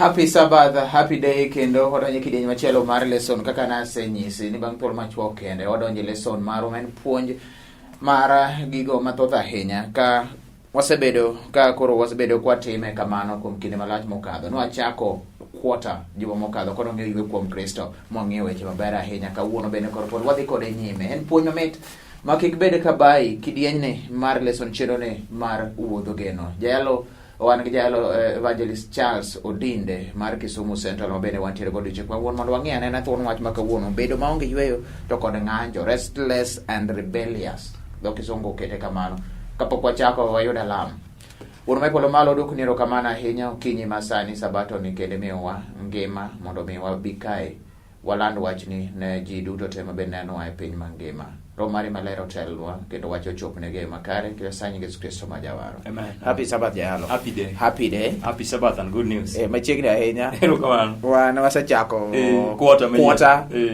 Happy Sabbath, happy day kendo wadonje kidieny machielo mar lesson kaka nasenyisi ni bang' thuolo machuok kende wadonje lesson maru en puonj mar gigo mathoth ahinya ka koro wasebedo kwatime kamano kuom kinde malach mokadho. Nwachako quarter juma mokadho koro ng'eyo Yweyo Kuom Kristo mong'eyo weche maber ahinya. Kawuono bende koro pod wadhi kode nyime. En puonj mamit ma kik bed ka bai kidienyni mar lesson chenrone mar WUODH GENO. Jalo wan gi jalo Evangelist Charles Odinde mar Kisumu Central mabende wantiere kod chik mawuono mondo wang'e anena thuon wach ma kawuono bedo maonge yweyo to kod ng'anjo, restless and rebellious. Dho Kisungu kete kamano. Kapok wachako wayuda lam. Wuono mai polo malo duk niro kamano ahinya okinyi masani sabato ni kende miyowa ngima mondo miwa bikae waland wachni ne ji duto te mabende nenowa e piny mangima. Romari malero telwa kendo wacho chopnege makare kila sanyi Yesu Kristo majawaro. Amen. Happy Sabbath jalo. Happy day. Happy day. Happy Sabbath and good news. Machiegni ahinya. Erokamano. Wan wasechako quarter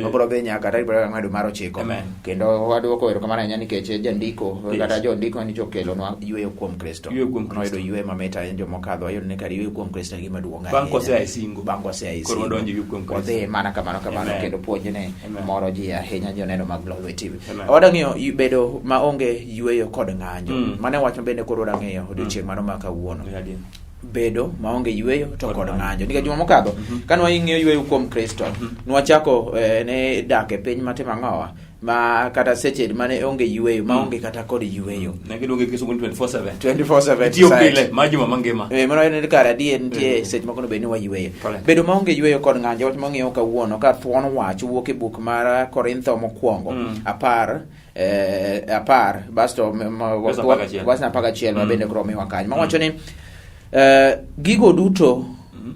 mabro dhi nyaka tarik 24 mar 9. Amen. Kendo waduoko erokamano ahinya nikech jandiko kata jondiko ni jokelonwa Yweyo Kuom Kristo. Yweyo Kuom Kristo. Noyudo yweyo mamit ahinya jomokadho ayudo ne kar Yweyo Kuom Kristo gima duong' ahinya. Bang' kosea isingo. Koro wadonjo Yweyo Kuom Kristo. Odhi mana kamano kendo puonjne moro ji ahinya joneno mag Lolwe TV. Amen. Wadang'iyo bedo maonge yweyo kod ng'anjo. Mane wach bende koro rang'eyo odiochieng' mano ma kawuono. Bedo maonge yweyo to kod ng'anjo. Nikech juma mokadho kane wang'iyo Yweyo Kuom Kristo, nwachako ne dak e piny matimo ang'owa ma kata seche mane onge yweyo maonge kata kod yweyo. Ne gidonge Kisumu 24/7. 24/7. Tiyo pile ma juma mangima. Mano en kar adier nitie seche moko bende wa yweyo. Bedo maonge yweyo kod ng'anjo wach mang'iyo kawuono ka thuon wach wuok e buk mar Korintho mokwongo 10 basto wasna 11 mabende koro miwa kanyo mawacho ni gigo duto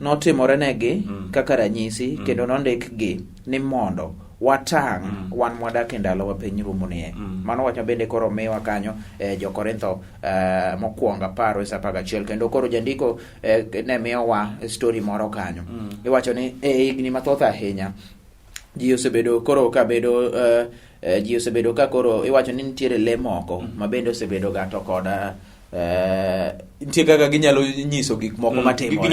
notimore negi kaka ranyisi kendo nondik gi ni mondo watang' wan mwadak e ndalo wa piny rumonie. Mano wacho bende koro miwa kanyo jo Korintho mokwongo 10:11 kendo koro jandiko ne miyowa story moro kanyo. Iwacho ni higni mathoth ahinya ji osebedo koro koro iwacho ni nitiere le moko mabende osebedo ga to koda nitie kaka ginyalo nyiso gik moko matimore.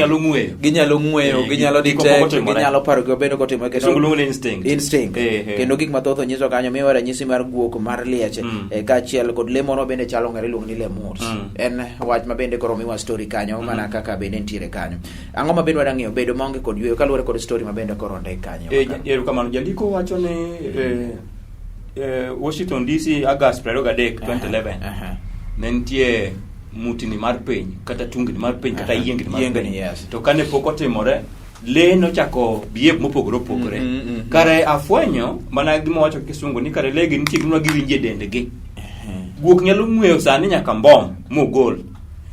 Ginyalo ng'weyo, ginyalo detect, ginyalo paro gik mabende kotimo kendo instinct. Kendo gik mathoth nyiso kanyo miyo ranyisi mar guok mar liech kaachiel kod le moro bende chalo ng'ere luong ni lemur. En wach mabende koro miwa story kanyo mana kaka bende nitiere kanyo. Ang'o mabende wadang'iyo bedo maonge kod yweyo kaluwore kod story mabende koro ndik kanyo. Erokamano jandiko wacho ni Washington DC August 23, 2011 ne nitie mutini mar piny kata tungni mar piny kata yiengni mar piny. To kane pok otimore le nochako biep mopogore opogore. Kare afwenyo mana gima wacho Kisungu ni kare le gi nitie gima giwinje dendgi. Guok nyalo ng'weyo sani nyaka mbom mogol.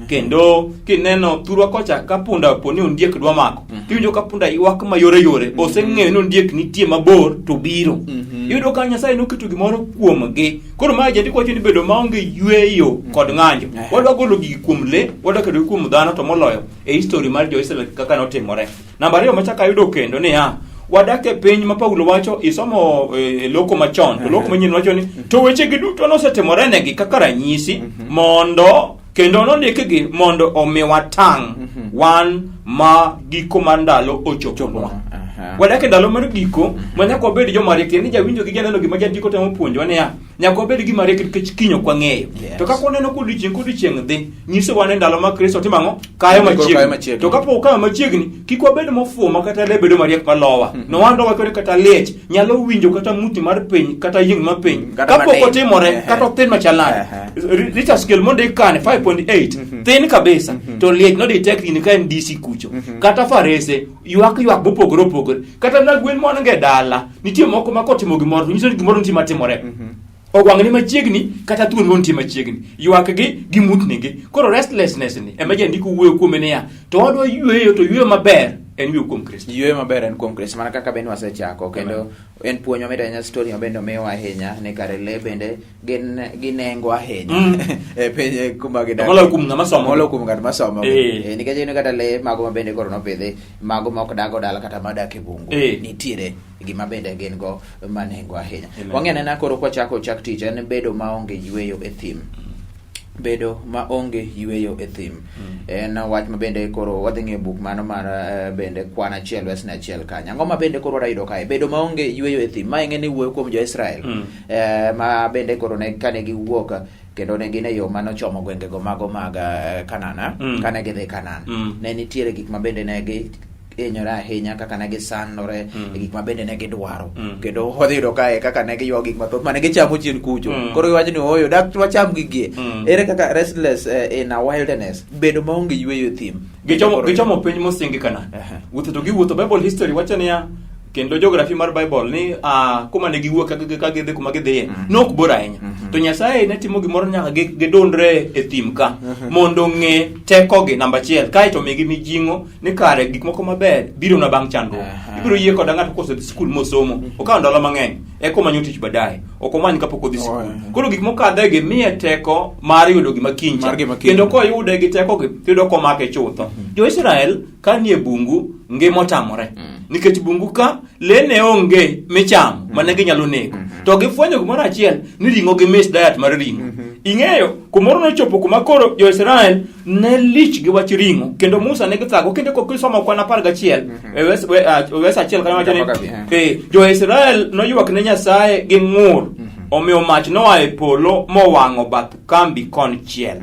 Kendo kineno thurwa kocha ka punda poni ondiek dwa mako kiwinjo ka punda ywak mayore oseng'eyo ni ondiek nitie mabor to biro. Yudo ka Nyasaye noketo gimoro kuomgi. Koro ma jandiko wacho ni bedo maonge yweyo kod ng'anjo. Wadwa golo gigi kuom le, wadwa kedo kuom dhano to moloyo e history mar Jo-Israel kaka notimore. Namba 2 machaka yudo kendo ni wadak e piny ma Paulo wacho isomo loko machon to loko manyien wacho ni to weche gi duto nosetimore negi kaka ranyisi mondo kendo nondikgi mondo omiwa tang' wan ma giko mar ndalo ochoponwa. Wadak e ndalo mar giko ma nyaka wabed joma riek ni jawinjo gi janeno gima jandiko temo puonjwa ni nyaka wabed gima riek nikech kinyo kwa ng'eyo. To ka waneno kodiochieng' dhi nyiso wan e ndalo ma Kristo timang'o kayo machiegni. To kapok kayo machiegni kik wabed mofuoma kata le bedo mariek malowa. No wando wakore kata liech nyalo winjo kata muti mar piny kata yieng mar piny kapok otimore kata thin machalani. Richter scale mondik kane 5.8 thin kabisa to liech no detect ni ka en DC kucho kata farese ywak mopogore opogore kata na gwen monge dala nitie moko ma kotimo gimoro nyiso ni gimoro nitie matimore. Ogwang'ni machiegni kata thuon mon nitie machiegni ywak gi mutnigi. Koro restlessness ni ema jandiko wuoyo kuome niya to wadwa yweyo to yweyo maber en Yweyo Kuom Kristo. Yweyo maber en kuom Kristo mana kaka bende wasechako kendo en puonj mamit ahinya story mabende omiwa ahinya ne kare le bende ginengo ahinya e piny kuma gidak. Moloyo kuom ng'ama somo. Nikech en kata le mago mabende koro nopidhi mago ma ok dago dala kata madak e bungu nitiere gima bende gin go manengo ahinya. Wang'e nena koro kwachako chak tich en bedo maonge yweyo e thim. bedo maonge yweyo e thim. En wach ma bende koro wadhi ng'e buk mano mar bende kwan achiel wesne achiel kanyo. Ang'o ma bende koro wayudo kae bedo maonge yweyo e thim. Ma ing'eni wuoyo kuom jo-Israel ma bende koro ne kane giwuok kendo ne gin e yo mano chomo gwengego mago mag Kanaan kane gidhi Kanaan. Ne nitiere gik ma bende ne gi hinyore ahinya kaka ne gisandore e gik ma bende ne gidwaro kendo odhi yudo kae kaka ne giywa gik mathoth mane gichamo chien kucho. Koro giwacho ni oyo dak wacham gigie. Ere kaka restless in a wilderness bedo maonge yweyo e thim. Gichomo piny mosingi Kanaan. Wuotho to giwuotho, Bible history wacho niya kendo geography mar Bible ni kuma ne giwuok ka gidhi kuma gidhiye nok bor ahinya. To Nyasaye ne timo gimoro nyaka gidondre e thim ka mondo ng'e tekogi namba achiel, kae to migi mijing'o ni kare gik moko maber biro na bang' chandruok. Ibiro yie koda ng'ato kosedhi skul mosomo okawo ndalo mang'eny eko manyo tich baadaye ok omany kapok odhi skul. Koro gik mokadhegi miye teko mar yudo gima kiny kendo koyude gi tekogi yudo komake chutho. Jo-Israel kanie bungu ngima otamore nikech bungu ka le ne onge michamo mane ginyalo nego to gifwenyo gimoro achiel ni ring'o gi mix diet mar ring'o. Ing'eyo kumoro nochopo kuma koro jo-Israel ne lich gi wach ring'o kendo Musa ne githago kendo kokisomo kwan 11 wes achiel kanyo wacho ni jo-Israel noywak ne Nyasaye gi ng'ur omiyo mach noa e polo mowang'o bath kambi konchiel.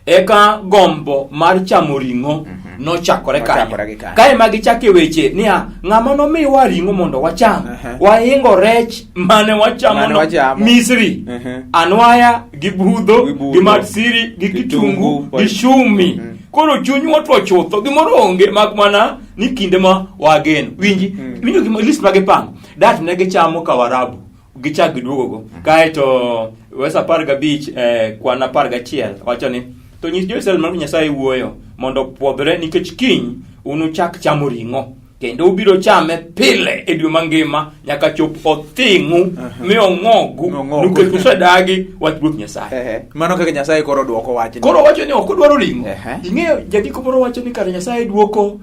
Eka gombo mar chamo ring'o nochakore kanyo. Kae ma gichake weche niya ng'ama nomiwa ring'o mondo wacham wahingo rech mane wachamo Misri anwaya gi budho gi matsiri gi kitungu gi shumi. Koro chunywa to chutho gimoro onge mak mana ni kinde ma wageno winjo gimo list ma gipango dat ne gichamo kawarabu gichak giduogo kae to wesa 15 kwan 11 wacho ni to nyis jo-Israel mar Nyasaye wuoyo mondo puodhre nikech kiny unuchak chamo ring'o kendo ubiro chame pile e dwe mangima nyaka chop othing'u mi ong'ogu nikech usedagi wach Ruoth Nyasaye. Mano kaka Nyasaye koro dwoko wachni. Koro wacho ni ok odwaro ring'o. Ing'eyo jadiko moro wacho ni kare Nyasaye dwoko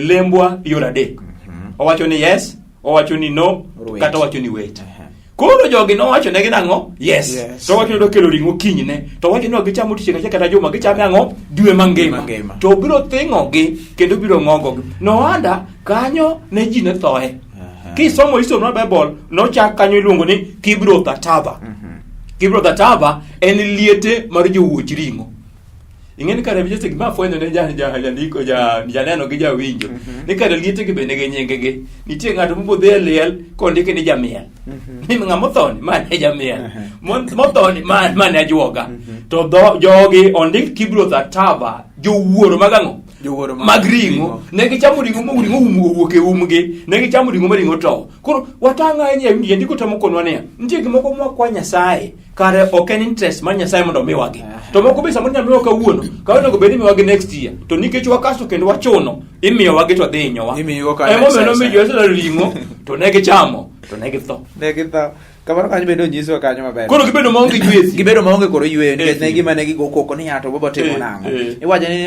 lembwa yore adek. Owacho ni yes, owacho ni no, kata owacho ni wait. Koro jogi nowacho ne ginang'o? Yes. To wacho ni kelo ring'o kinyne. To wacho ni gichamo tich kata juma gichame ang'o? Dwe mangima. To biro thing'ogi kendo biro ng'ogogi. No anda kanyo ne ji ne thoe. Kisomo history mar Bible nochak kanyo iluongo ni Kibroth Atava. Kibroth Atava en liete mar jowuoch ring'o. Ing'eni kare bijese gima fwenyo ne jandiko janeno gi jawinjo ni kare liete gi bende gi nyingegi nitie ng'ato mobodhe liel kondike ni jamiel ni ng'ama othoni mane jamiel mothoni mane ajuoga to jogi ondik Kibroth Atava jowuoro magang'o mag ring'o ne gichamo ring'o owuok e umgi ne gichamo ring'o ma ring'o to koro watang'a jandiko tamo konwa niya nitie gimoko mwakwa Nyasaye kare ok en interest mar Nyasaye mondo miwagi to moko be samoro nyamiwa kawuono kawuono bed miwagi next year to nikech wakasto kendo wachuno imiyo wagi to dhi hinyowa emomeno mi jo-Israel ring'o to ne gichamo to ne githo kamano kanyo bedo nyiso kanyo maber. Koro gibedo maonge yweyo. Gibedo maonge koro yweyo nikech ne gima ne gigo koko ni ato bobo timo nang'o. Iwacho ni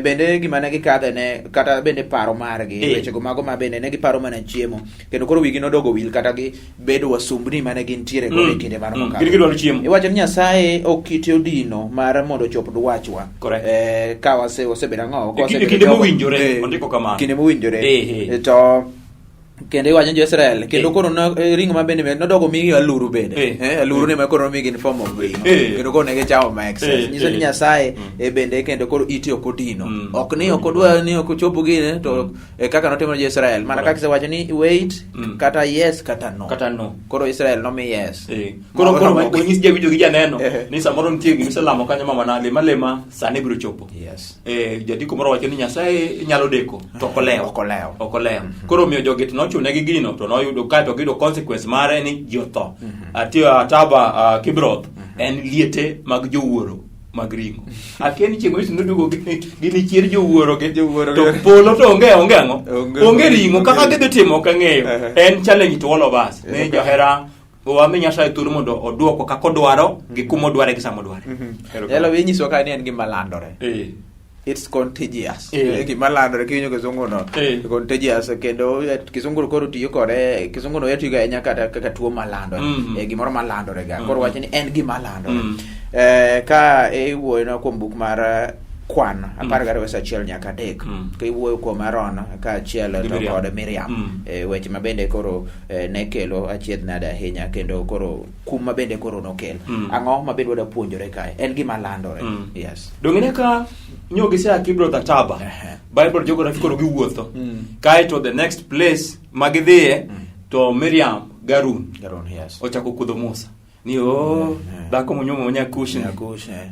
bende gima ne gikadhe ne kata bende paro margi wechego mago ma bende ne giparo mana chiemo kendo koro wigi nodogo wil kata gi bedo wasumbni mane gintiere go e kinde mar mokalo. Gidwaro chiemo. Iwacho ni Nyasaye okite odino mar mondo chop dwachwa. Ka wasebedo ang'o kinde mowinjore ondiko kamano. Kinde mowinjore to kendo iwacho jo-Israel kendo koro ring'o ma bende nodogo migi aluru bende aluru ne ma koro migi in form of ring'o kendo koro ne gichamo ma excess nyiso ni Nyasaye bende kendo koro iti ok odino ok ni ok odwa ni ok ochopo gine to kaka notimo jo-Israel mana kaka sewacho ni wait kata yes kata no koro Israel nomi yes koro nyis jawinjo gi janeno ni samoro nitie gima iselamo kanyo mama lema sane biro chopo jadiko moro wacho ni Nyasaye nyalo deko to okolewo koro miyo jogi nochune gi gino to noyudo ka to gido consequence mare ni jotho Atava Kibroth en liete mag jowuoro mag ring'o akeni chieng' wis nodugo gini chier jowuoro to polo to onge ang'o onge ring'o kaka gidhi timo kang'eyo en challenge to all of us ne johera wami Nyasaye thuolo mondo oduoko kaka odwaro gi kuma odware gi sama odware yalo wi nyiso ka ni en gima landore it's contagious gima landore kinyo kisungu no contagious kendo kisungu koro tiyo kore kisungu no yatiyo ga nya kata tuo malando gimoro malandore ga koro wacho ni en gima landore ka iwuoyo na kuom buk mar kwan 12 nyaka 3 ka iwuoyo kuom Aaron ka achiel to kod Miriam weche mabende koro ne kelo achiedh nade ahinya kendo koro kum mabende koro nokel ang'o mabende wada puonjore kae en gima landore yes dongine ka nyogi sa kibro da taba Bible geography koro giwuotho kae to the next place magidhie to Miriam Garun yes ochako kudho Musa ni dhako monyuomo nyakush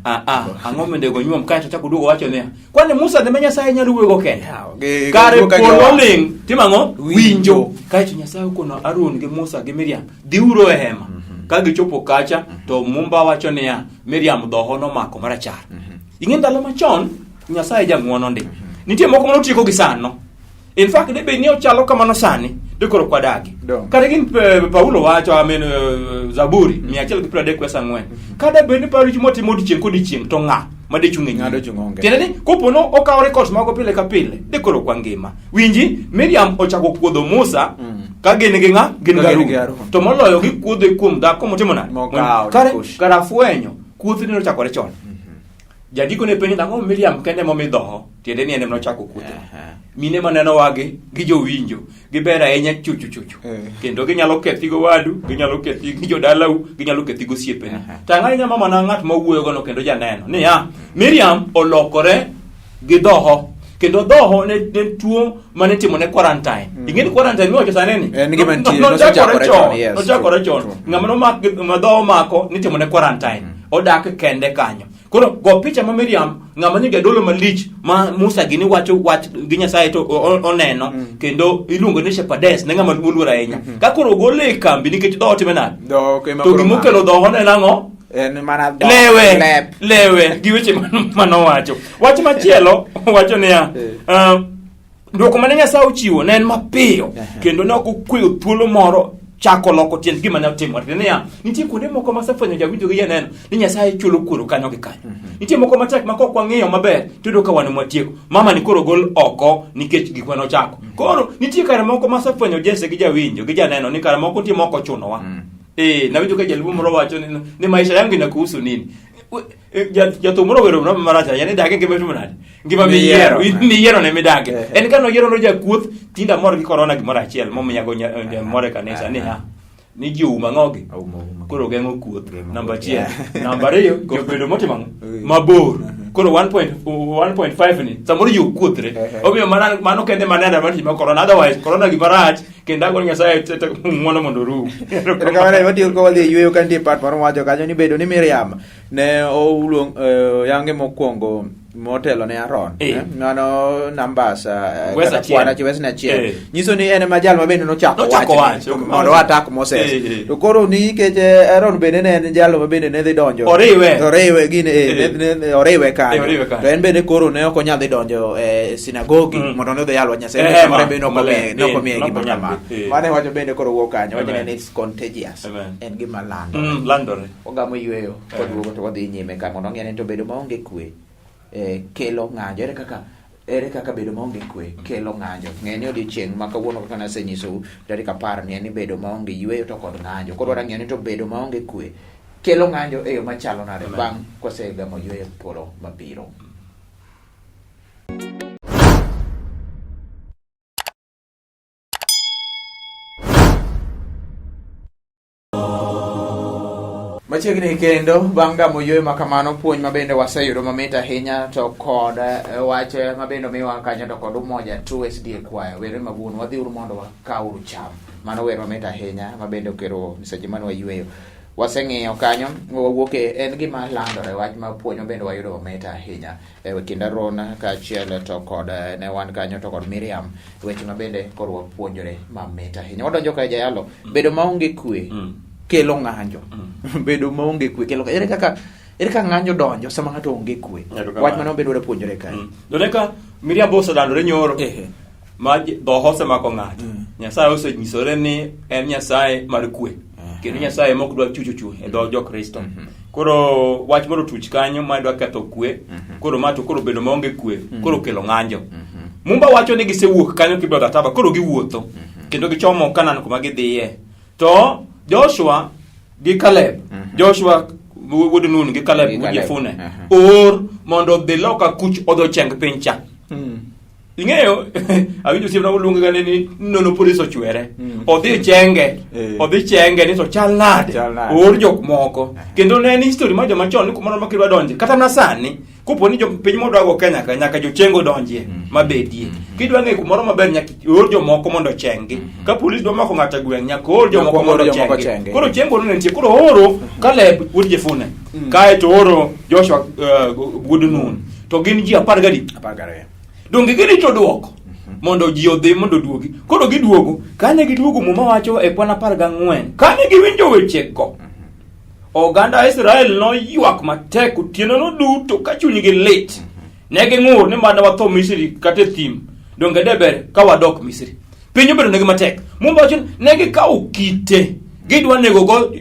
ang'o mendego nyuom kae to chako duogo wacho niya kwani Musa ne Nyasaye nyalo wuoyo kende kare polo ling timang'o winjo kae to Nyasaye kono Aaron gi Musa gi Miriam dhiuro e hema ka gichopo kacha to Mumba wacho niya Miriam dhoho nomako marachar ing'e ndalo machon Nyasaye jang'wono ndi nitie moko manotieko gi sano in fact de be ni ochalo kamano sani de koro kwadagi kare gin Paulo wacho Zaburi 134 kada be ni paro chimoti modi chieng kodi chieng to ng'a made chunge ngado chungonge tiende ni kopono okaw records mago pile ka pile de koro kwa ngima winji Miriam ochako kuodho Musa ka gin gi ng'a gin garu to moloyo gi kuodho kuom dhako motimo nade kare fwenyo kuodho ni ochako rechon jadiko ne penjo ang'o Miriam kende momidho tiende ni ene nochako kuodho mine maneno wagi gi jowinjo giber ahinya chuchu kendo ginyalo kethigo wadu ginyalo kethigo jodalau ginyalo kethigo siepeni tang'ani nya mama na ng'at mawuoyo gono kendo janeno ni Miriam olokore gi dhoho kendo dhoho ne tuo mane timo ne quarantine ing'e quarantine miwacho saneni en gima nitie nochakore chon ng'ama nomak dhoho mako ni timo ne quarantine odak kende kanyo koro go picha ma Miriam ng'ama ni gadolo malich ma Musa gini wacho gi Nyasaye to oneno kendo iluongo ni shepherdess ne ng'ama luor ahinya ka koro gole kambi nikech dhoho time nade to gimokelo dhoho ne nang'o en mana lewe gi weche manowacho wach machielo wacho niya dwoko mane Nyasaye ochiwo ne en mapiyo kendo ne ok okweyo thuolo moro chako loko tiend gima ne otimore niya nitie kuonde moko masefwenyo jawinjo gi neno ni Nyasaye chulo kuoro kanyo gi kanyo nitie moko matek ma kok wang'iyo maber tudo ka wan mwatieko mama ni koro gol oko nikech gik mane ochako koro nitie kare moko masefwenyo Jesse gi jawinjo gi janeno ni kare moko nitie moko chunowa na winjo ka jaluo moro wacho ni maisha yangu inakuhusu nini jathumoro wero no maracha yani dage ngima tumo nade ngima miyiero ne midage en kano yiero no jakuoth tinda mor gi corona gi mara achiel momiya go more kanisa ni jiuma ng'ogi koro geng'o kuoth namba 1 namba 2 jobedo motimo mabor koro 1.5 ni samoro yo kuothre omiyo mano kende manenda matimo corona otherwise corona gi marach kendo agoro Nyasaye ng'wono mondo ru kamane watiyo ko wadhi yweyo kantie part moro wacho kanyo ni bedo ni Miriam ne ouluong yange mokwongo motelo ne Aaron ngano Numbers kwana chiwesne achiel nyiso ni en majal mabende nochako wach mondo attack Moses to koro ni keche Aaron bende ne en jalo mabende ne dhi donjo oriwe gine oriwe kanyo to en bende koro ne ok onyal dhi donjo e sinagogi mondo ne dhi yalo Nyasaye mare bende nokomie gima kama mane wacho bende koro wuok kanyo wacho ni it's contagious en gima landore ogamo yweyo koduogo to wadhi nyime ka mondo ng'e ni to bedo maonge kwe kelo ng'anjo ere kaka bedo maonge kwe kelo ng'anjo ng'eni odiochieng' ma kawuono kaka nasenyisou tarik 10 ni en bedo maonge yweyo to kod ng'anjo koro wadwa ng'eyo ni to bedo maonge kwe kelo ng'anjo e yo machalo nade bang' kwasegamo yweyo polo mabiro machiegni kendo bang' gamo yweyo makamano puonj mabende waseyudo mamit ahinya to kod wach mabende miwa kanyo to kod umoja 2SD kwayo were mabuon wadhiuru mondo wakauru cham mano wer mamit ahinya mabende okero seche mane wayweyo waseng'iyo kanyo wawuok en gima landore wach ma puonj mabende wayudo mamit ahinya kind Aaron kaachiel to kod ne wan kanyo to kod Miriam weche mabende koro wapuonjore mamit ahinya wadonjo ka jayalo bedo maonge kwe kelo ng'anjo bedo maonge kwe kelo ere kaka ng'anjo donjo sama ng'ato onge kwe wach mano bedo puonjore kae doneka Miriam boso dandore nyoro ma dhoho semako ng'ato Nyasaye osenyisore ni en Nyasaye mar kwe kendo Nyasaye mok dwa chuchuchu e dho jo Kristo koro wach moro tuch kanyo ma dwa ketho kwe koro mato koro bedo maonge kwe koro kelo ng'anjo Mumba wacho ni gisewuok kanyo kibro taba koro giwuotho kendo gichomo Kanaan kuma gidhiye to Joshua gi Caleb Joshua wuod Nun gi Kaleb wuod Jefune or mondo dhi loka kuch odho cheng piny cha. Ing'eyo awinjo siemna uluonge gane ni nono police ochwere odhi chenge ni to chal nade or jok moko kendo ne ni history ma joma chon ni kumoro ma kidwa donje kata na sani kopo ni piny modwa go Kenya ka nyaka jochengo donjie mabedie kidwa ng'e kumoro maber nyaka or jomoko mondo chengi ka police dwa mako ng'ata gweng' nyaka or jomoko mondo chengi koro chengo no nitie koro oro Kaleb wuod Jefune kae to oro Joshua wuod Nun to gin ji 12 donge girito duoko mondo ji odhi mondo duogi koro giduogo kane giduogo muma wacho e kwan 14 kane giwinjo wechego oganda Israel no ywak matek otieno no duto ka chunygi lit ne ging'ur ni mana watho Misri kata thim donge deber ka wadok Misri piny obedo negi matek muma wacho ne gikawo kite gidwa nego go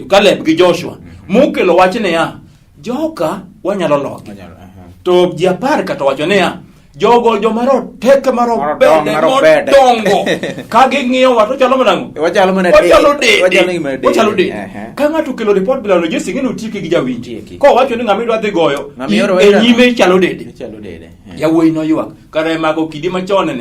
Kaleb gi Joshua mukelo wachne ya joka wanyalo logi to ji 10 kata wacho ne ya jogo jomaro teke maro bede modongo kage ng'iyo wato chalo manango wachalo de ka ng'ato kelo report bila logistic ng'ino tiki gi jawinji ko wacho ni ng'ama idwa dhi goyo e nyime chalo dede yawuoyi no ywak kare mago kidi machon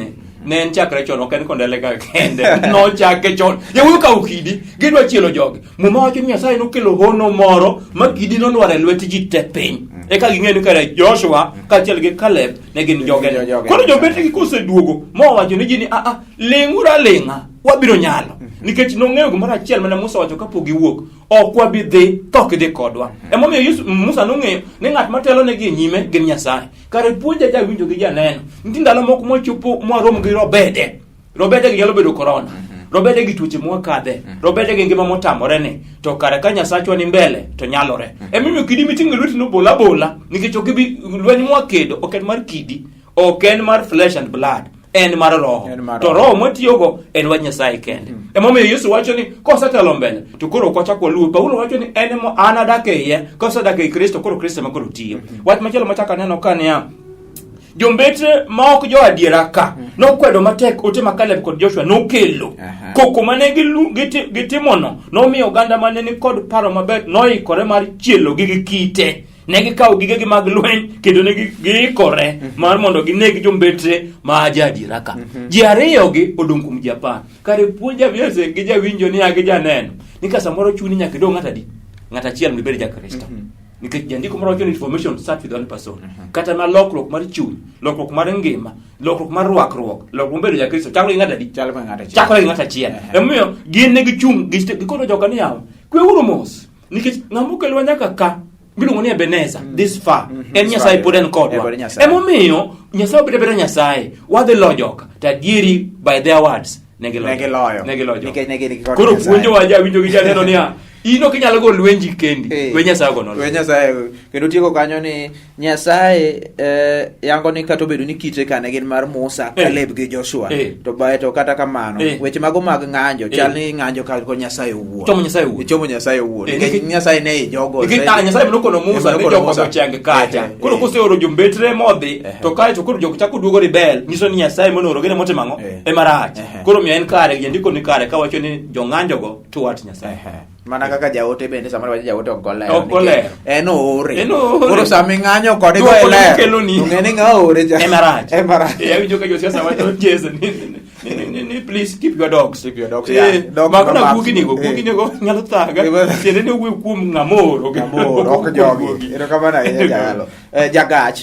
ne en chakre chon ok en kondele ka kende no chake chon yawuoyi ka ukidi gidwa chielo jogi muma wacho ni Nyasaye nokelo hono moro ma kidi no nware lweti ji te piny eka ging'e ni kare Joshua kaachiel gi Kaleb ne gin joge koro jobetegi koseduogo mo wacho ni ji ni ling'ura ling'a wabiro nyalo nikech nong'eyo gimoro achiel mane Musa wacho kapok giwuok ok wabi dhi tok dhi kodwa emomiyo Musa nong'eyo ni ng'at matelo ne gi nyime gin Nyasaye kare puonja jawinjo gi janeno nitie ndalo moko mochopo mwarom gi robede gi nyalo bedo korona robede gi tuoche mwakadhe robede gi ngima motamore ni to kare ka Nyasachwa ni mbele to nyalore emimiyo kidi miting'o lweti no bola nikech ok bi lweny mwakedo ok en mar kidi ok en mar flesh and blood en mar roho to roho mwatiyogo en wa Nyasaye kende emomiyo Yesu wacho ni kosetelo mbele to koro kochako luwo Paulo wacho ni en mo anadake iye kosedake Kristo koro Kristo ma koro tiyo wach machielo machaka neno kania jombete ma ok jo adiera ka nokwedo matek ote ma Kaleb kod Joshua nokelo koko mane gitimono nomiyo oganda mane ni kod paro maber noikore mar chielo gi kite ne gikawo gigegi mag lweny kendo ne giikore mar mondo gineg jombete ma adiera ka ji ariyo gi odong' kuom ji 10 kare puonja biese gi jawinjo ni agi janeno ni ka samoro chuni nyaka dong' ng'ata achiel mibed ja Kristo nikech jandiko moro wacho ni information start with one person kata ma lokruok mar chuny lokruok mar ngima lokruok mar rwakruok lokruok bedo ja Kristo chakore ng'ata achiel emomiyo gin ne gichung' gikono joka ni yawo kwe uru mos nikech ng'ama okelwa nyaka ka biluongo ni Ebenezer this far en Nyasaye pod en kodwa emomiyo Nyasaye bedo Nyasaye wadhi lo joka tadieri by their words negiloyo koro puonjo wa jawinjo gi janeno ni ino kinyalo go lwenji kendi we Nyasaye go nono we Nyasaye kendo tieko kanyo ni Nyasaye yango ni kato bedo ni kite kane gin mar Musa Kaleb gi Joshua to bae to kata kamano weche mago mag ng'anjo chal ni ng'anjo ka ko Nyasaye owuo chomo Nyasaye owuo Nyasaye ne jogo Nyasaye no kono Musa ni jogo go chenge kacha koro koseoro jombetre modhi to kae to koro jogo chako duogo rebel nyiso ni Nyasaye monoro gene motimango e marach koro mi en kare ndiko ni kare ka wacho ni jong'anjo go tuwat Nyasaye mana kaka jaote bende samara wacho jaote okole ore koro sami ng'anyo kode go ele ng'eni ng'aore ja emarach ya winjo ka josiasa wacho Jesus ni please keep your dogs dog makona gugini go nyalo thaga tiende ni wuoyo kuom ng'amoro ok jogi ero kamana yalo jagach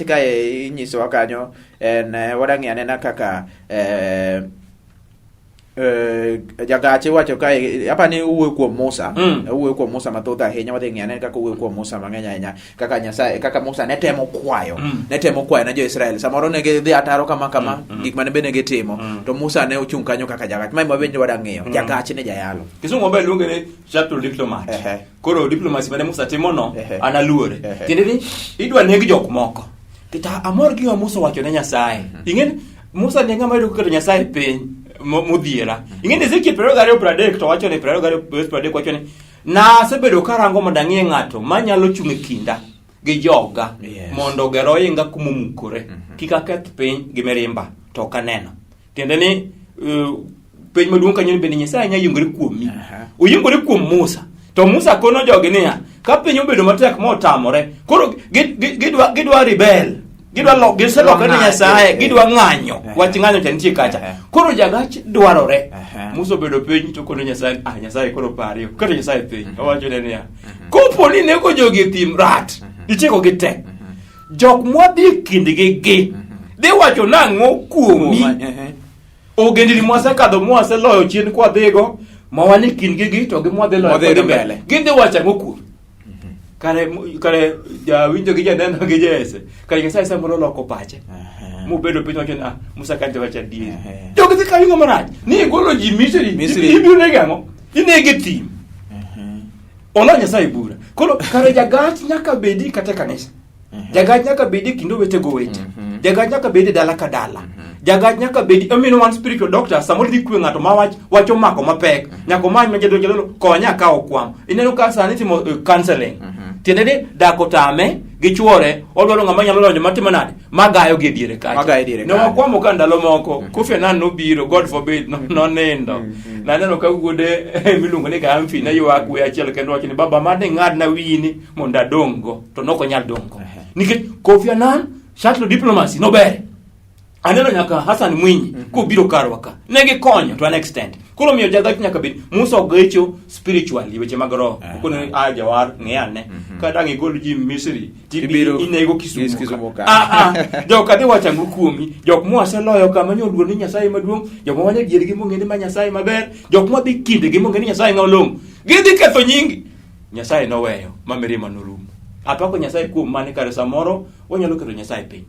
ka inyiso kanyo en wadang'ia nena kaka jagache wacho kae apani uwe kuom Musa mathoth ahinya wadhi ng'ane kaka uwe kuom Musa mang'eny ahinya kaka Nyasaye kaka Musa ne temo kwayo na jo-Israel samoro ne gidhi ataro kama gik mane bende gitimo to Musa ne ochung' kanyo kaka jagach mai mabenjo wadang'iyo jagach ne jayalo kisungo be luonge ni chapter diplomat koro diplomacy mane Musa timo no analuore tiende ni idwa neg jok moko kita amor gi Musa wacho ne Nyasaye ingen Musa ne ng'ama yudo keto Nyasaye piny modhiera ing'e Ezekiel 22:30 to wacho ni 22:30 wacho ni na sebedo karango mondo ang'e ng'ato manyalo chung' e kinda gi joga mondo gero inga kumumukore kika keth piny gi merimba to kaneno tiende ni piny maduong' kanyo bende Nyasaye nya yungore kuomi oyungore kuom Musa To Musa kono jogi niya, ka piny obedo matek motamore, koro gidwa rebel. Giselokore ne Nyasaye, gidwa ng'anyo. Wach ng'anyo cha nitie kacha. Koro jagach dwarore. Musa obedo piny to kono Nyasaye, Nyasaye koro pari. Koro Nyasaye piny. Owacho ne niya, kopo ni nego jogi thim rat, ichiko gi tek. Jok mwadhi kindgi gi. Dhi wacho nang'o kuomi. Ogendini mwasekadho mwaseloyo chien kwa dhigo, mawani kindgi gi to gi mwadhi loyo kodhi mbele. Gidhi wacho ng'o kuomi. Kare winjo gi janeno gi Jese. Kare Nyasaye samoro loko pache. Mubedo piny wacho na Musa kante wacho adier. Jogi dhi kayo marach. Ni golo ji Misri. Ibiro negang'o. Inege thim. Ono Nyasaye bura. Koro kare jagach nyaka bedi kata kanisa. Jagach nyaka bedi kindo wete go wete. Jagach nyaka bedi dala ka dala. Jagach nyaka bedi one spiritual doctor samoro dhi kwe ng'ato ma wacho mako mapek. Nyako many majedolo konya ka okwam. Ineno ka sani timo counseling. Tiende dako tame gi chuore odwaro ng'ama nyalo lonjo matimo nade magayo gi diere kacha. Ne wakwamo ka ndalo moko Kofi Annan nobiro, God forbid, no nindo. Na neno ka wuode miluongo ni Gamfi na ywak we achiel kendo wacho ni baba mane ng'adna wini mondo adongo to noko nyal dongo. Nikech Kofi Annan shuttle diplomacy no bere. Aneno nyaka Hassan Mwinyi kobiro karwa ka. Ne gikonyo to an extent. Koro miyo jagach nyaka bed Musa ogecho spiritually weche mag roho. Kono jawar ng'eyane. Kada ng'igol ji Misri tibiro inego Kisumu. Jok kadhi wacho ng'o kuomi. Jok mwaseloyo kama nyoluor ni Nyasaye maduong', jok mawanya diergi mong'eni ma Nyasaye maber, jok madhi kindegi mong'eni Nyasaye ng'olong'. Gidhi ketho nyingi. Nyasaye noweyo mamirima norumo. Apako Nyasaye kuom mane kare samoro wanyalo keto Nyasaye piny.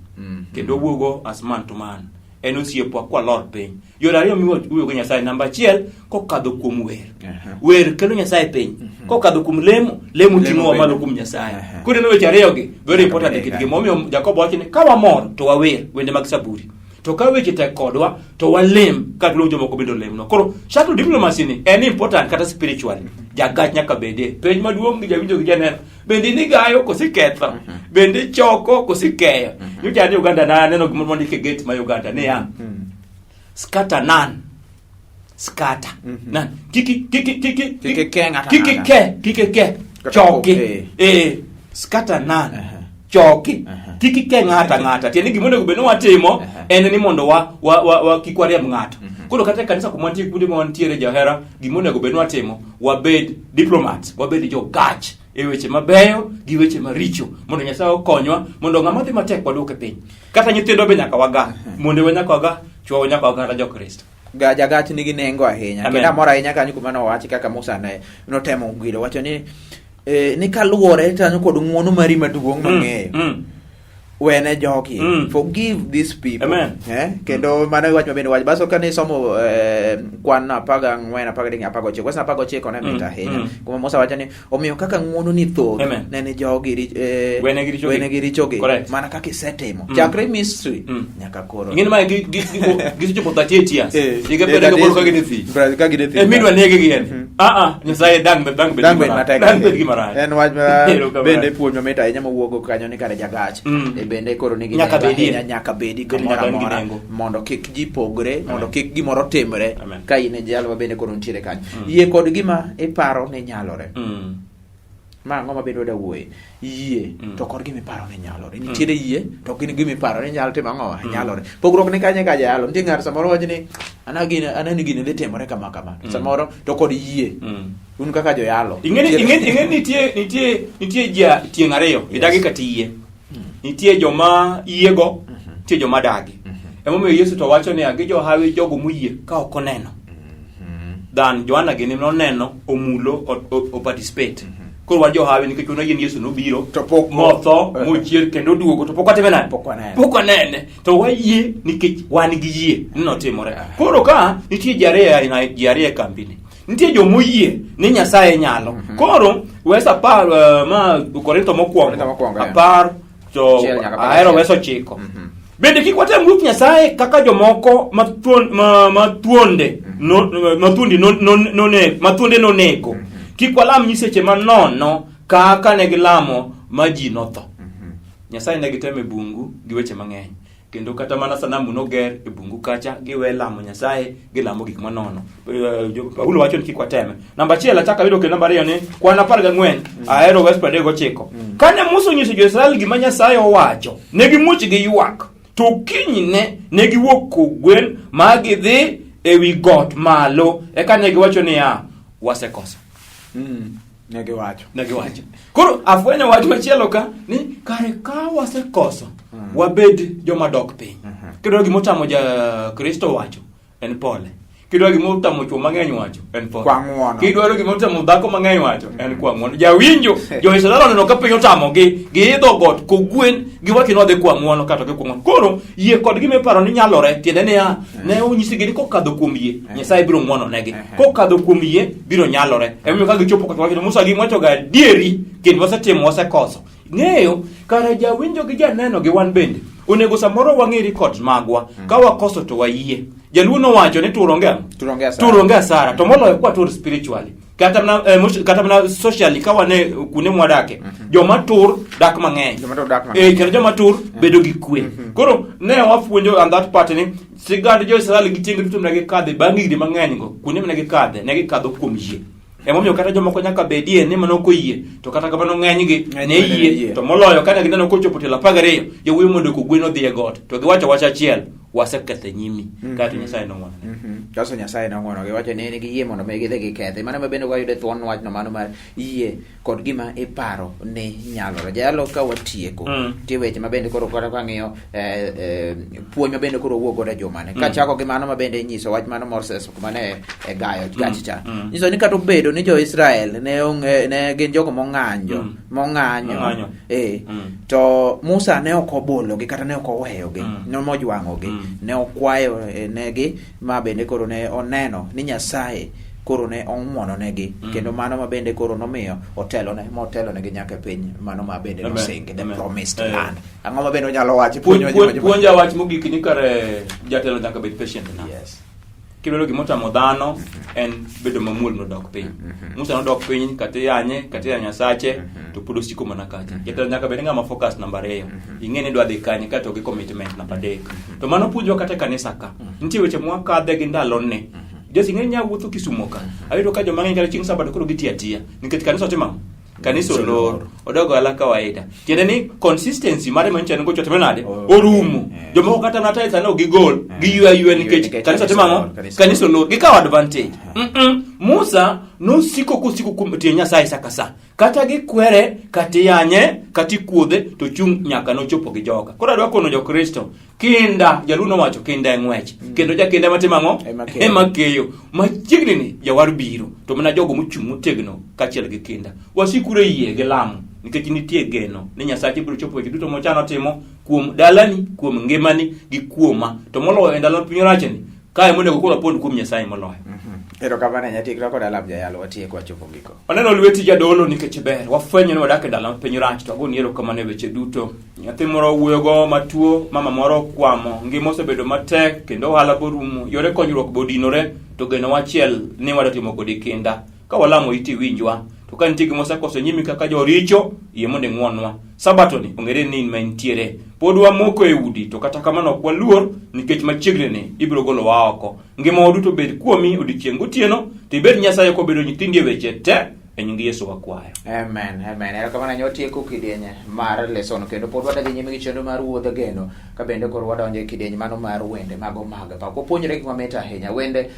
Kendo wuogo as man to man. En osiepo kwa lor piny. Yore ariyo miwuogo Nyasaye. Namba 1 kokadho kuom wer. Wer kelo Nyasaye piny. Kokadho kuom lemo ting'o malo kuom Nyasaye. Koro no weche ariyo gi very important e kitgi. Momiyo Jakobo wacho ni ka wamor to wawer wende mag Zaburi. To ka weche tek kodwa to walem ka dlo jomoko bendo lemno. Koro shuttle diplomacy ni en important kata spiritually. Jagach nyaka bede. Penj maduong' gi jawinjo gi janeno. Bende ni gayo kosiketho. Bende choko kosikeyo. Nyocha ni Uganda na neno gimondo ndike gate ma Uganda ne ya. Scatter none. Scatter. Nan. Kiki ke. Choki. Scatter none. Choki. Kiki ke ng'ata. Tieni gimondo gubeno watimo en ni mondo wa kikwariam ng'ato. Koro kata kanisa kumantie kundi mwantiere jahera gimondo gubeno watimo wabed diplomats, wabed jogach e weche mabeyo gi weche maricho mondo Nyasaye okonywa mondo ng'ama dhi matek waduoke piny. Kata nyithindo be nyaka waga, monde we nyaka waga, chwo nyaka waga kata jokristo. Jagach nigi nengo ahinya. Kenda mora ahinya kanyo kuma nowachi kaka Musa ne notemo gwiro wacho ni kaluwore tanyo kod ng'wono mari maduong' mang'eyo. Wene jogi forgive these people. Amen. Kendo mano wach mabende wach baso kane somo kwan 14 wasa 19 ne mita ahinya kuma Musa wacho ni omiyo kaka ng'wono ni thoth nene jogi wene gi richogi mana kaka isetimo chakre Misri nyaka koro ngin ma gisicho po 38 years igabere ga bolo ka gidhi midwa nege gien Nyasaye dang gi marach en wach bende puonj mamita ahinya mawuogo kanyo ni kare jagach bende koro nigi nyaka bedi mondo kik ji pogre, mondo kik gimoro timre ka in e jalo bende koro ntiere kanyo. Yie kod gima iparo ne nyalore. Ma ng'oma bende wada wuoye. Yie to kod gima iparo ne nyalore. Nitiere yie to gin gima iparo ne nyalo timo ang'o nyalore. Pogruok ni kanye ka jalo. Nitie ng'ato samoro wacho ni anani gini dhi timore kama. Samoro to kod yie. Un kaka joyalo. Ing'e nitie jia tieng' ariyo. Idagi kati yie. Nitie joma yiego, nitie joma dagi. Emomiyo Yesu to wacho ni agi johawi jogo moyie ka ok oneno. Dan Joana gini noneno omulo o participate. Koro wan johawi nikech ono yien Yesu nobiro to pok motho mochier kendo duogo to pok watime nade pok wanene to wayie nikech wan gi yie ni notimore. Koro ka nitie jariye kambini. Nitie jomoyie ni Nyasaye nyalo. Koro wesa par ma Korintho mokwongo apar to ahero weso chiko. Bende kik watem grup Nyasaye kaka jomoko mathuonde nonego. Kik walam nyiseche manono kaka ne gilamo ma ji notho. Nyasaye ne giteme bungu gi weche mang'eny. kendo kata mana sanamu noger e bungu kacha giwe lamo Nyasaye gilamo gik manono. Paulo wacho ni kik wateme. Namba 1 achaka yudo ke namba 2 ni kwan 14 ahero West 39. Kane Musa onyiso Jo-Israel gima Nyasaye owacho, ne gimuoch gi ywak. To kinyne ne giwuok kogwen ma gidhi ewi got malo, eka ne giwacho niya wasekoso. Ne giwacho. Koro afwenyo wach machielo ka ni kare ka wasekoso wabed joma dok piny. Kidwa gimotamo ja Kristo wacho en pole. Kidwa gimotamo chwo mang'eny wacho en pole. Kidwa gimotamo dhako mang'eny wacho en kwang'uono. Jawinjo Jo-Israel oneno ka piny otamo gi idho got kogwen giwacho nodhi kwang'uono kata gi kwang'uono. Koro yie kod gima iparo ni nyalore tiende niya ne onyisigi ni kokadho kuom yie Nyasaye biro ng'uono negi. Kokadho kuom yie biro nyalore. Emiyo ka gichopo kata wacho Musa giwacho ga adieri kendo wasetimo wasekoso. Ng'eyo kare jawinjo gi janeno gi wan bende onego samoro wang'eri kod magwa ka wakoso to wayie. Jaluo nowacho ni turonge asara to moloyo kwa tur spiritually kata na socially ka wane kune mwadake joma tur dak mang'eny kendo joma tur bedo gi kwe. Koro ne wafuonjo and that part ni sigand Jo-Israel gitingi duto ne gikadhe bang' higni mang'eny go kune ne gikadho kuom yie. Emomiyo kata jomoko nyaka bedie ni mano koyie to kata kamano ng'eny gi ne yie to moloyo kane gineno kochopo tela 12 jowuoyo mondo kogweno dhi e got to giwacho wach achiel wasekethe nyimi kata Nyasaye nong'wono. Kaso Nyasaye nong'wono giwacho ni gi yie mondo gidhi gikethe. Mano mabende wayude thuon wach no mano mar yie kod gima iparo ni nyalore. Jalo ka watieko tie weche mabende koro kata kang'iyo puonj mabende koro wuok godo jomane kachako gi mano mabende nyiso wach mano Moses kumane e gayo gachicha nyiso ni kata obedo ni Jo-Israel ne gin jogo mong'anyo to Musa ne ok obologi kata ne ok oweyogi ne mojwang'ogi ne okwayo negi ma bende koro ne oneno ni Nyasaye koro ne ong'wono negi kendo mano mabende koro nomiyo otelo negi nyaka piny mano mabende nosingi the promised land. Ang'o mabende onyalo wacho puonja wach mogik ni kare jatelo nyaka bed patient na. Kidwaro gimotamo dhano en bedo mamuol nodok piny. Musa nodok piny kata Nyasache to pod osiko mana kacha. Jatelo nyaka bed ng'ama focus namba 2. Ing'e ni dwa dhi kanye kata gi commitment namba 3. To mano puonjwa kata kanisa ka. Nitie weche mwakadhe gi ndalo ne. Jesi ng'e nya wuotho Kisumo ka. Ayudo ka joma ng'eny kata chieng' Sabato koro gitiatia nikech kanisa otimamo. Kanisa olor odogo ala kawaida. Tiende ni consistency mare manchane go chote menade orumo. Jomoko kata nata isano gigol gi ywe nikech kanisa timamo kanisa olor gikawa advantage. Musa no siko kumtie Nyasaye sakasa. Kata gikwere kati yanye kati kuodhe to chung nyaka no chopo gi joka. Koro adwa kono jo Kristo kinda jaluno wacho kinda ng'wech kendo jakinda matimang'o emakeyo machiegni ni jawar biro to mana jogo mochung' motegno kachiel gi kinda wasikure yie gi lamo nikech nitie geno ni Nyasaye biro chopo duto mochano timo kuom dalani kuom ngimani gi kuoma to moloyo ndalo piny rachni kae monego kula pond kuom Nyasaye moloyo. Ero kabana nyati kra kod alam jayalo watie kwa chopo giko. Oneno lweti jadolo nikech ber wafwenyo ni wadak e dala piny rach to agoni ero kamane weche duto. Nyathi moro wuoyogo matuo mama moro kwamo ngima osebedo matek kendo ohala borumo yore konyruok bodinore to geno wachiel ni wadatimo kodi kinda ka walamo iti winjwa to ka nitie gima osekoso nyimi kaka joricho yie mondo ng'wonwa. Sabato ni ongere ni mantiere pod wamoko e udi to kata kamano ok waluor nikech machiegni ni ibiro golo wa oko. Ngima waduto bed kuomi odiochieng' gotieno to ibed Nyasaye ko bedo nyithindi weche te e nying Yesu wakwayo. Amen. Ero kamano nyotieko kidieny mar lesson kendo pod wadagi nyime gi chenro mar WUODH GENO ka bende koro wadonje kidieny mano mar wende mago maga pa opuonjore gik mamit ahinya wende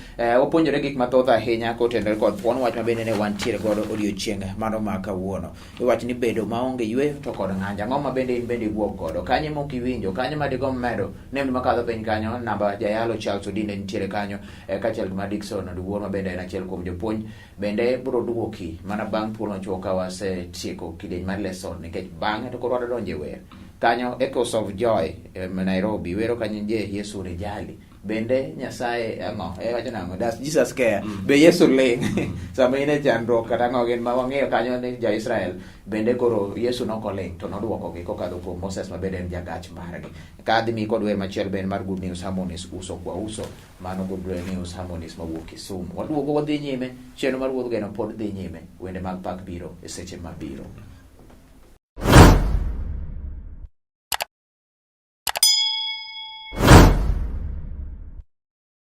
opuonjore gik mathoth ahinya kotendore kod thuon wach mabende ne wantiere godo odiochieng' mano ma kawuono. Iwach ni bedo maonge yweyo to kod ng'anja ng'o mabende in bende iwuok godo kanye mokiwinjo kanye madigo medo nembni makadho piny kanyo namba jayalo Charles Odinde nitiere kanyo kachiel gi Dickson Duwuor mabende en achiel kuom jopuonj bende biro duoki mana bang' thuolo choka wasetieko kidieny mar lesson nikech bang'e to koro wadonje wer kanyo Echoes of Joy Nairobi wero kanyo je Yesu rejali bende Nyasaye ang'o wacho nang'o does Jesus care be Yesu ling sama ine chandruok kata ng'o gin ma wang'eyo kanyo ni ja Israel bende koro Yesu nokoling to noduokogi kokadho kuom Moses mabende en jagach margi kadhi kod wer machiel ben mar Good News Harmonies uso kwa uso mano Good News Harmonies mawuok Kisumu waduogo wadhi nyime chenro mar WUODH GENO pod dhi nyime wende mag pak biro e seche mabiro.